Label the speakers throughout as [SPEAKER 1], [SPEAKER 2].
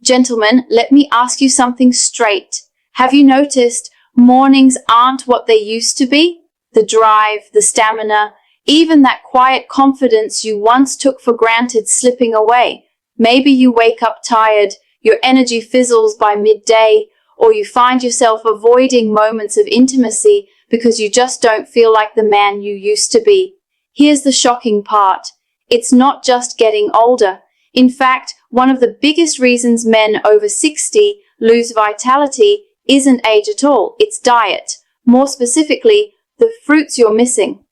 [SPEAKER 1] Gentlemen, let me ask you something straight. Have you noticed mornings aren't what they used to be? The drive, the stamina, even that quiet confidence you once took for granted slipping away. Maybe you wake up tired, your energy fizzles by midday, or you find yourself avoiding moments of intimacy because you just don't feel like the man you used to be. Here's the shocking part. It's not just getting older. In fact, one of the biggest reasons men over 60 lose vitality isn't age at all, it's diet. More specifically, the fruits you're missing.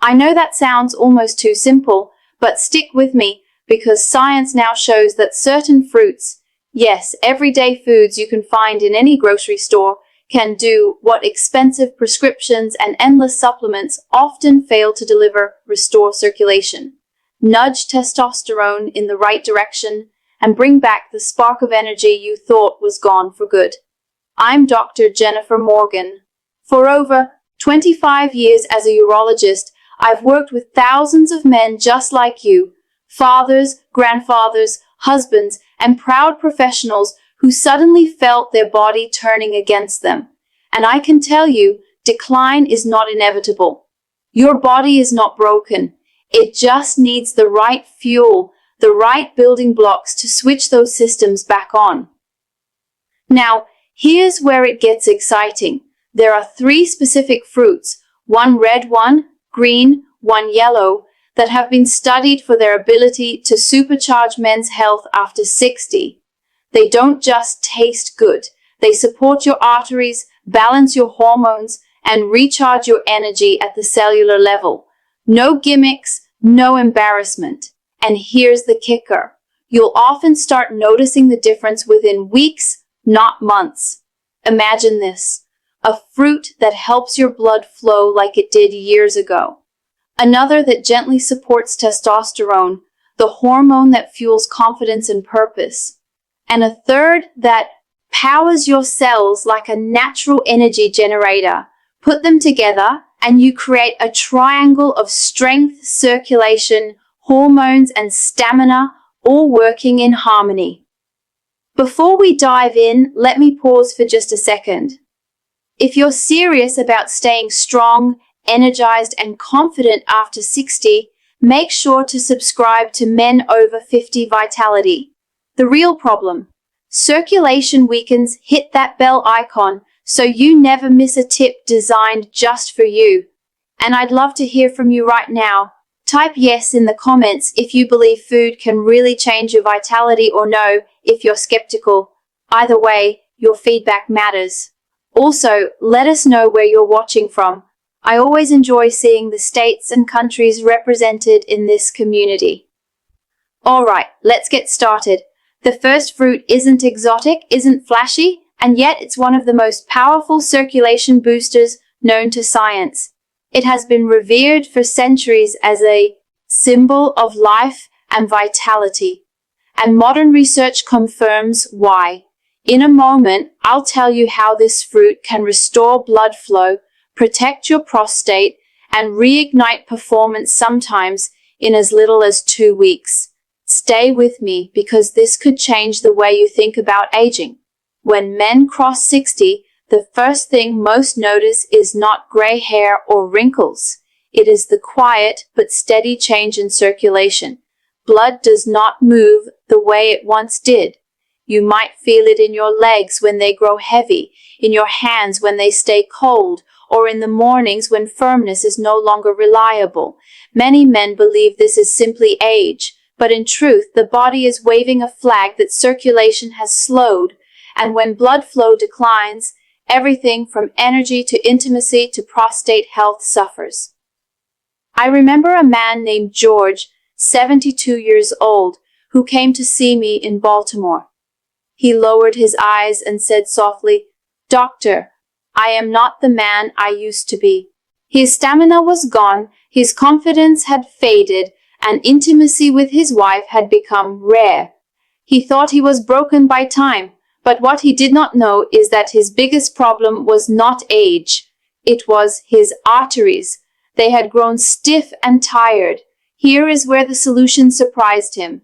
[SPEAKER 1] I know that sounds almost too simple, but stick with me because science now shows that certain fruits, yes, everyday foods you can find in any grocery store, can do what expensive prescriptions and endless supplements often fail to deliver: restore circulation, nudge testosterone in the right direction, and bring back the spark of energy you thought was gone for good. I'm Dr. Jennifer Morgan. For over 25 years as a urologist, I've worked with thousands of men just like you, fathers, grandfathers, husbands, and proud professionals who suddenly felt their body turning against them. And I can tell you, decline is not inevitable. Your body is not broken. It just needs the right fuel, the right building blocks to switch those systems back on. Now, here's where it gets exciting. There are 3 specific fruits, one red, one green, one yellow, that have been studied for their ability to supercharge men's health after 60. They don't just taste good. They support your arteries, balance your hormones, and recharge your energy at the cellular level. No gimmicks, no embarrassment. And here's the kicker. You'll often start noticing the difference within weeks, not months. Imagine this. A fruit that helps your blood flow like it did years ago. Another that gently supports testosterone, the hormone that fuels confidence and purpose. And a third that powers your cells like a natural energy generator. Put them together and you create a triangle of strength, circulation, hormones, and stamina, all working in harmony. Before we dive in, let me pause for just a second. If you're serious about staying strong, energized, and confident after 60, make sure to subscribe to Men Over 50 Vitality. The real problem: circulation weakens. Hit that bell icon so you never miss a tip designed just for you. And I'd love to hear from you right now. Type yes in the comments if you believe food can really change your vitality, or no if you're skeptical. Either way, your feedback matters. Also, let us know where you're watching from. I always enjoy seeing the states and countries represented in this community. Alright, let's get started. The first fruit isn't exotic, isn't flashy, and yet it's one of the most powerful circulation boosters known to science. It has been revered for centuries as a symbol of life and vitality. And modern research confirms why. In a moment, I'll tell you how this fruit can restore blood flow, protect your prostate, and reignite performance, sometimes in as little as 2 weeks. Stay with me because this could change the way you think about aging. When men cross 60, the first thing most notice is not gray hair or wrinkles. It is the quiet but steady change in circulation. Blood does not move the way it once did. You might feel it in your legs when they grow heavy, in your hands when they stay cold, or in the mornings when firmness is no longer reliable. Many men believe this is simply age, but in truth, the body is waving a flag that circulation has slowed, and when blood flow declines, everything from energy to intimacy to prostate health suffers. I remember a man named George, 72 years old, who came to see me in Baltimore. He lowered his eyes and said softly, "Doctor, I am not the man I used to be." His stamina was gone, his confidence had faded, and intimacy with his wife had become rare. He thought he was broken by time, but what he did not know is that his biggest problem was not age. It was his arteries. They had grown stiff and tired. Here is where the solution surprised him.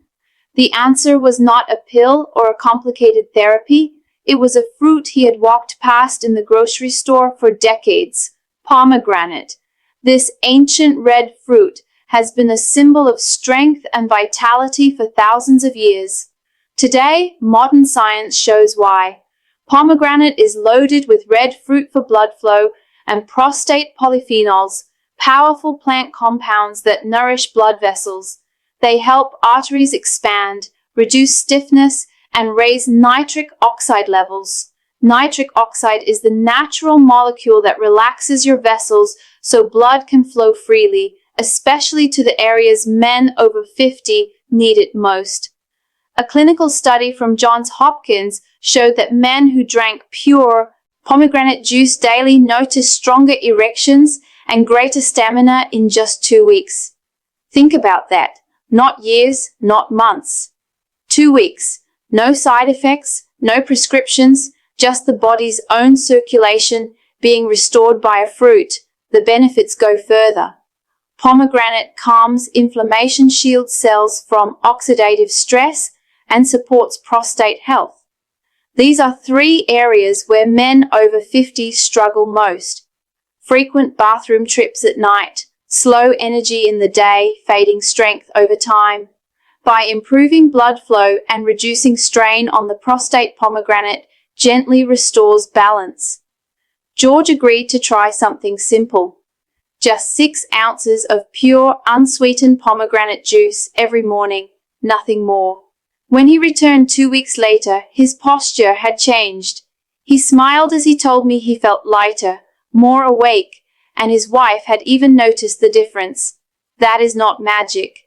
[SPEAKER 1] The answer was not a pill or a complicated therapy. It was a fruit he had walked past in the grocery store for decades. Pomegranate. This ancient red fruit has been a symbol of strength and vitality for thousands of years. Today, modern science shows why. Pomegranate is loaded with red fruit for blood flow and prostate polyphenols, powerful plant compounds that nourish blood vessels. They help arteries expand, reduce stiffness, and raise nitric oxide levels. Nitric oxide is the natural molecule that relaxes your vessels so blood can flow freely, especially to the areas men over 50 need it most. A clinical study from Johns Hopkins showed that men who drank pure pomegranate juice daily noticed stronger erections and greater stamina in just 2 weeks. Think about that. Not years, not months. 2 weeks. No side effects, no prescriptions, just the body's own circulation being restored by a fruit. The benefits go further. Pomegranate calms inflammation, shields cells from oxidative stress, and supports prostate health. These are 3 areas where men over 50 struggle most. Frequent bathroom trips at night, slow energy in the day, fading strength over time. By improving blood flow and reducing strain on the prostate, pomegranate gently restores balance. George agreed to try something simple. Just 6 ounces of pure, unsweetened pomegranate juice every morning, nothing more. When he returned 2 weeks later, his posture had changed. He smiled as he told me he felt lighter, more awake, and his wife had even noticed the difference. That is not magic.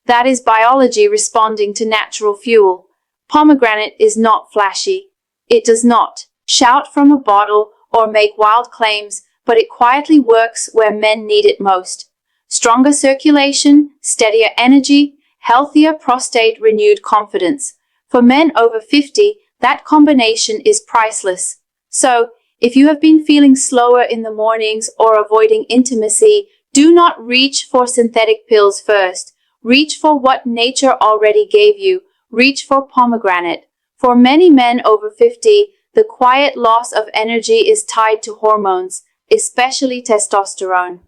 [SPEAKER 1] That is biology responding to natural fuel. Pomegranate is not flashy. It does not shout from a bottle or make wild claims, but it quietly works where men need it most. Stronger circulation, steadier energy, healthier prostate, renewed confidence. For men over 50, that combination is priceless. So, if you have been feeling slower in the mornings or avoiding intimacy, do not reach for synthetic pills first. Reach for what nature already gave you. Reach for pomegranate. For many men over 50, the quiet loss of energy is tied to hormones, especially testosterone.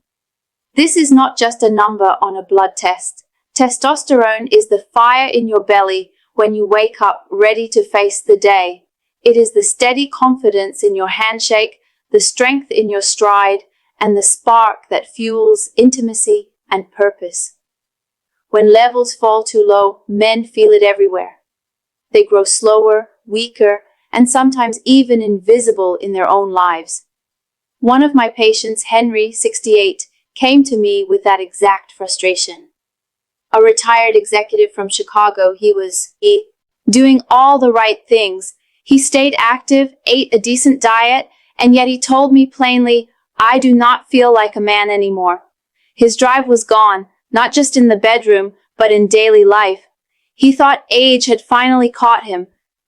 [SPEAKER 1] This is not just a number on a blood test. Testosterone is the fire in your belly when you wake up ready to face the day. It is the steady confidence in your handshake, the strength in your stride, and the spark that fuels intimacy and purpose. When levels fall too low, men feel it everywhere. They grow slower, weaker, and sometimes even invisible in their own lives. One of my patients, Henry, 68, came to me with that exact frustration. A retired executive from Chicago, he was doing all the right things. He stayed active, ate a decent diet, and yet he told me plainly, "I do not feel like a man anymore." His drive was gone, not just in the bedroom, but in daily life. He thought age had finally caught him,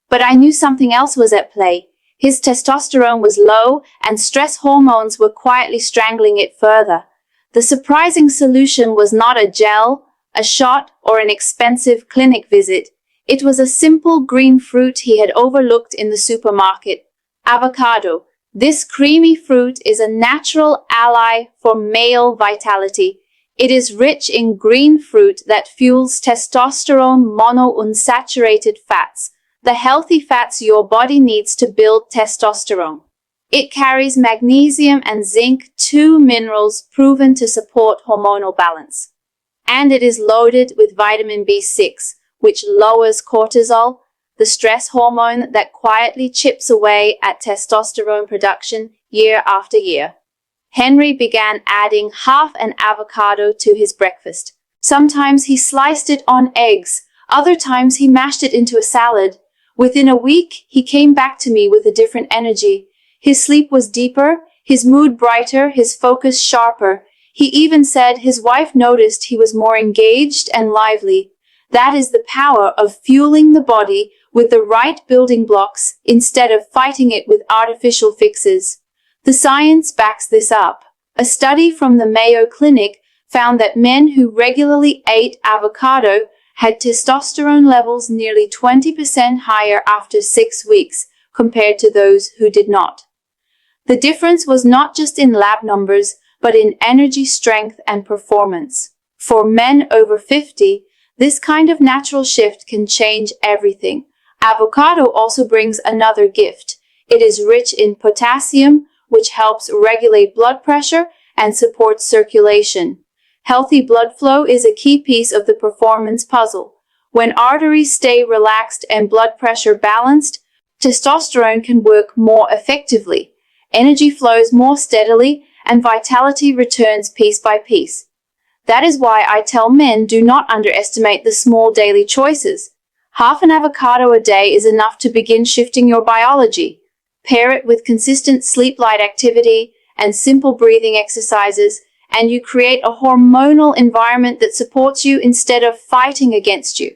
[SPEAKER 1] but I knew something else was at play. His testosterone was low, and stress hormones were quietly strangling it further. The surprising solution was not a gel, a shot, or an expensive clinic visit. It was a simple green fruit he had overlooked in the supermarket. Avocado. This creamy fruit is a natural ally for male vitality. It is rich in green fruit that fuels testosterone monounsaturated fats, the healthy fats your body needs to build testosterone. It carries magnesium and zinc, 2 minerals proven to support hormonal balance. And it is loaded with vitamin B6, which lowers cortisol, the stress hormone that quietly chips away at testosterone production year after year. Henry began adding half an avocado to his breakfast. Sometimes he sliced it on eggs, other times he mashed it into a salad. Within a week, he came back to me with a different energy. His sleep was deeper, his mood brighter, his focus sharper. He even said his wife noticed he was more engaged and lively. That is the power of fueling the body with the right building blocks instead of fighting it with artificial fixes. The science backs this up. A study from the Mayo Clinic found that men who regularly ate avocado had testosterone levels nearly 20% higher after 6 weeks compared to those who did not. The difference was not just in lab numbers, but in energy strength and performance. For men over 50, this kind of natural shift can change everything. Avocado also brings another gift. It is rich in potassium, which helps regulate blood pressure and supports circulation. Healthy blood flow is a key piece of the performance puzzle. When arteries stay relaxed and blood pressure balanced, testosterone can work more effectively. Energy flows more steadily, and vitality returns piece by piece. That is why I tell men do not underestimate the small daily choices. Half an avocado a day is enough to begin shifting your biology. Pair it with consistent sleep-light activity and simple breathing exercises, and you create a hormonal environment that supports you instead of fighting against you.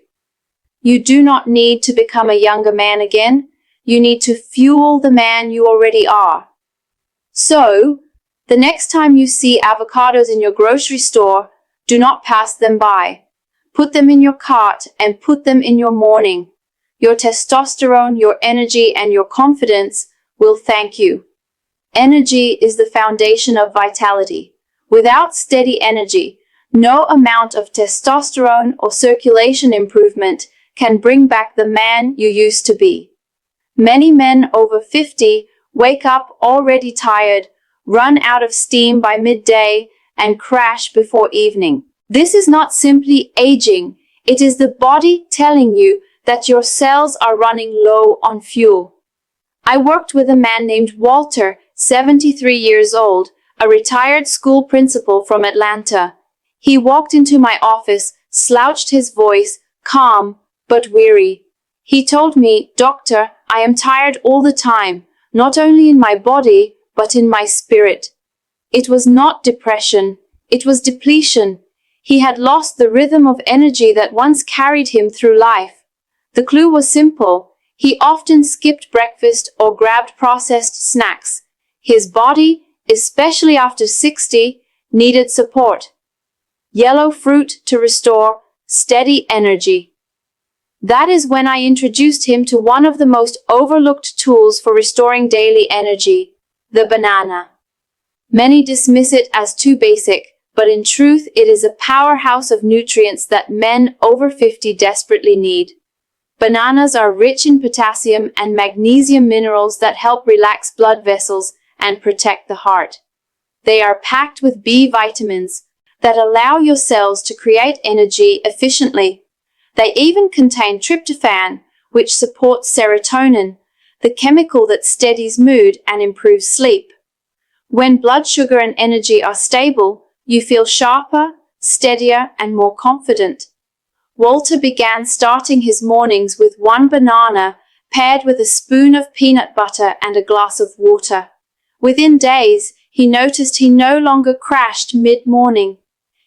[SPEAKER 1] You do not need to become a younger man again. You need to fuel the man you already are. So, the next time you see avocados in your grocery store, do not pass them by. Put them in your cart and put them in your morning. Your testosterone, your energy, and your confidence will thank you. Energy is the foundation of vitality. Without steady energy, no amount of testosterone or circulation improvement can bring back the man you used to be. Many men over 50 wake up already tired, run out of steam by midday, and crash before evening. This is not simply aging, it is the body telling you that your cells are running low on fuel. I worked with a man named Walter, 73 years old, a retired school principal from Atlanta. He walked into my office, slouched his voice, calm but weary. He told me, "Doctor, I am tired all the time, not only in my body, but in my spirit." It was not depression, it was depletion. He had lost the rhythm of energy that once carried him through life. The clue was simple. He often skipped breakfast or grabbed processed snacks. His body, especially after 60, needed support. Yellow fruit to restore steady energy. That is when I introduced him to one of the most overlooked tools for restoring daily energy, the banana. Many dismiss it as too basic, but in truth it is a powerhouse of nutrients that men over 50 desperately need. Bananas are rich in potassium and magnesium minerals that help relax blood vessels and protect the heart. They are packed with B vitamins that allow your cells to create energy efficiently. They even contain tryptophan, which supports serotonin, the chemical that steadies mood and improves sleep. When blood sugar and energy are stable, you feel sharper, steadier, and more confident. Walter began starting his mornings with one banana paired with a spoon of peanut butter and a glass of water. Within days, he noticed he no longer crashed mid-morning.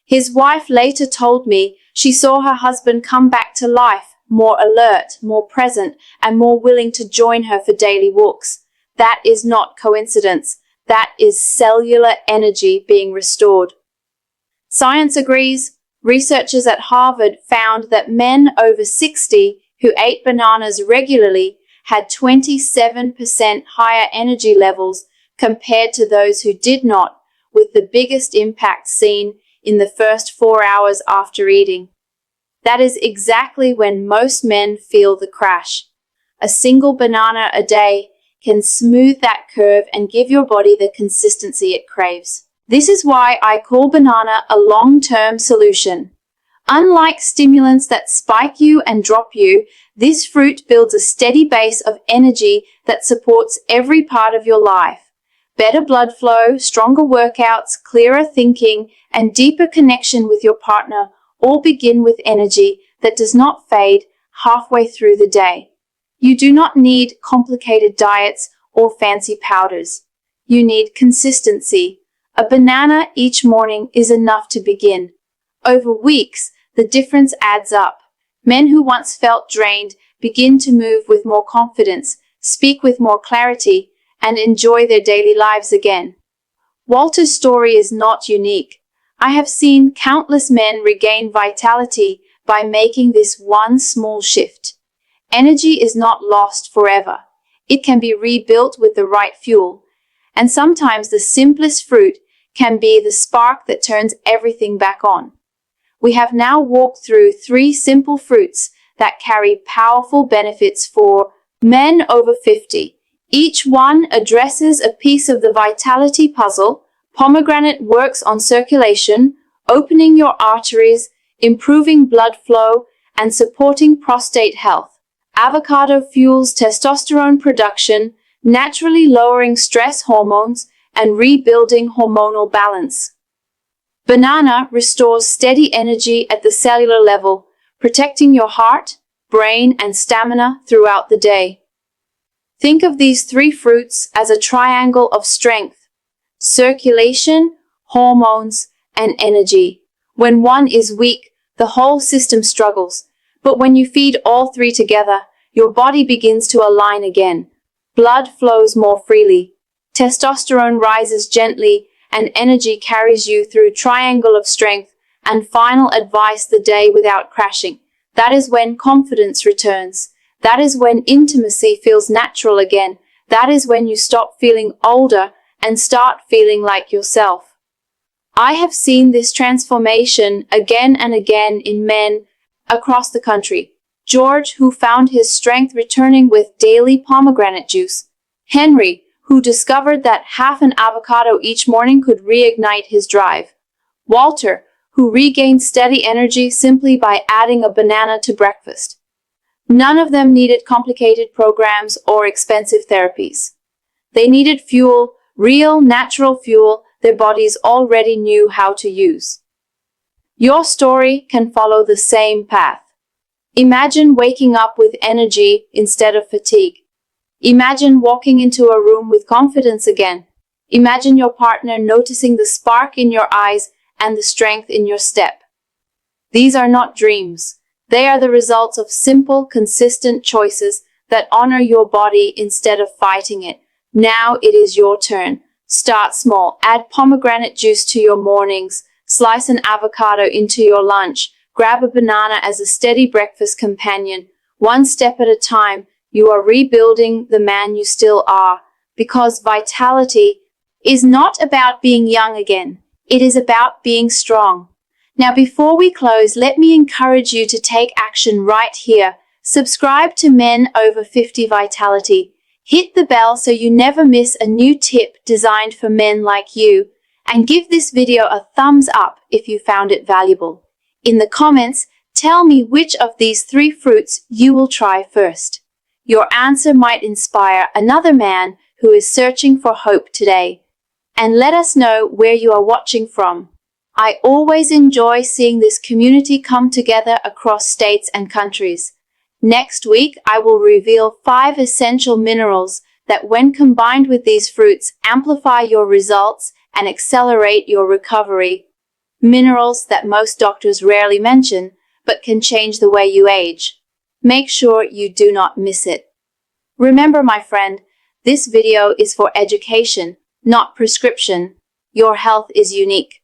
[SPEAKER 1] His wife later told me she saw her husband come back to life, more alert, more present, and more willing to join her for daily walks. That is not coincidence. That is cellular energy being restored. Science agrees. Researchers at Harvard found that men over 60 who ate bananas regularly had 27% higher energy levels compared to those who did not, with the biggest impact seen in the first 4 hours after eating. That is exactly when most men feel the crash. A single banana a day can smooth that curve and give your body the consistency it craves. This is why I call banana a long-term solution. Unlike stimulants that spike you and drop you, this fruit builds a steady base of energy that supports every part of your life. Better blood flow, stronger workouts, clearer thinking, and deeper connection with your partner all begin with energy that does not fade halfway through the day. You do not need complicated diets or fancy powders. You need consistency. A banana each morning is enough to begin. Over weeks, the difference adds up. Men who once felt drained begin to move with more confidence, speak with more clarity, and enjoy their daily lives again. Walter's story is not unique. I have seen countless men regain vitality by making this one small shift. Energy is not lost forever. It can be rebuilt with the right fuel. And sometimes the simplest fruit can be the spark that turns everything back on. We have now walked through 3 simple fruits that carry powerful benefits for men over 50. Each one addresses a piece of the vitality puzzle. Pomegranate works on circulation, opening your arteries, improving blood flow, and supporting prostate health. Avocado fuels testosterone production, naturally lowering stress hormones and rebuilding hormonal balance. Banana restores steady energy at the cellular level, protecting your heart, brain, and stamina throughout the day. Think of these 3 fruits as a triangle of strength: circulation, hormones, and energy. When one is weak, the whole system struggles. But when you feed all 3 together, your body begins to align again. Blood flows more freely, testosterone rises gently, and energy carries you through triangle of strength. And final advice: the day without crashing. That is when confidence returns. That is when intimacy feels natural again. That is when you stop feeling older and start feeling like yourself. I have seen this transformation again and again in men across the country. George, who found his strength returning with daily pomegranate juice. Henry, who discovered that half an avocado each morning could reignite his drive. Walter, who regained steady energy simply by adding a banana to breakfast. None of them needed complicated programs or expensive therapies. They needed fuel, real, natural fuel their bodies already knew how to use. Your story can follow the same path. Imagine waking up with energy instead of fatigue. Imagine walking into a room with confidence again. Imagine your partner noticing the spark in your eyes and the strength in your step. These are not dreams. They are the results of simple, consistent choices that honor your body instead of fighting it. Now it is your turn. Start small. Add pomegranate juice to your mornings. Slice an avocado into your lunch. Grab a banana as a steady breakfast companion. One step at a time, you are rebuilding the man you still are. Because vitality is not about being young again. It is about being strong. Now, before we close, let me encourage you to take action right here. Subscribe to Men Over 50 Vitality. Hit the bell so you never miss a new tip designed for men like you. And give this video a thumbs up if you found it valuable. In the comments, tell me which of these 3 fruits you will try first. Your answer might inspire another man who is searching for hope today. And let us know where you are watching from. I always enjoy seeing this community come together across states and countries. Next week, I will reveal 5 essential minerals that, when combined with these fruits, amplify your results and accelerate your recovery. Minerals that most doctors rarely mention, but can change the way you age. Make sure you do not miss it. Remember, my friend, this video is for education, not prescription. Your health is unique.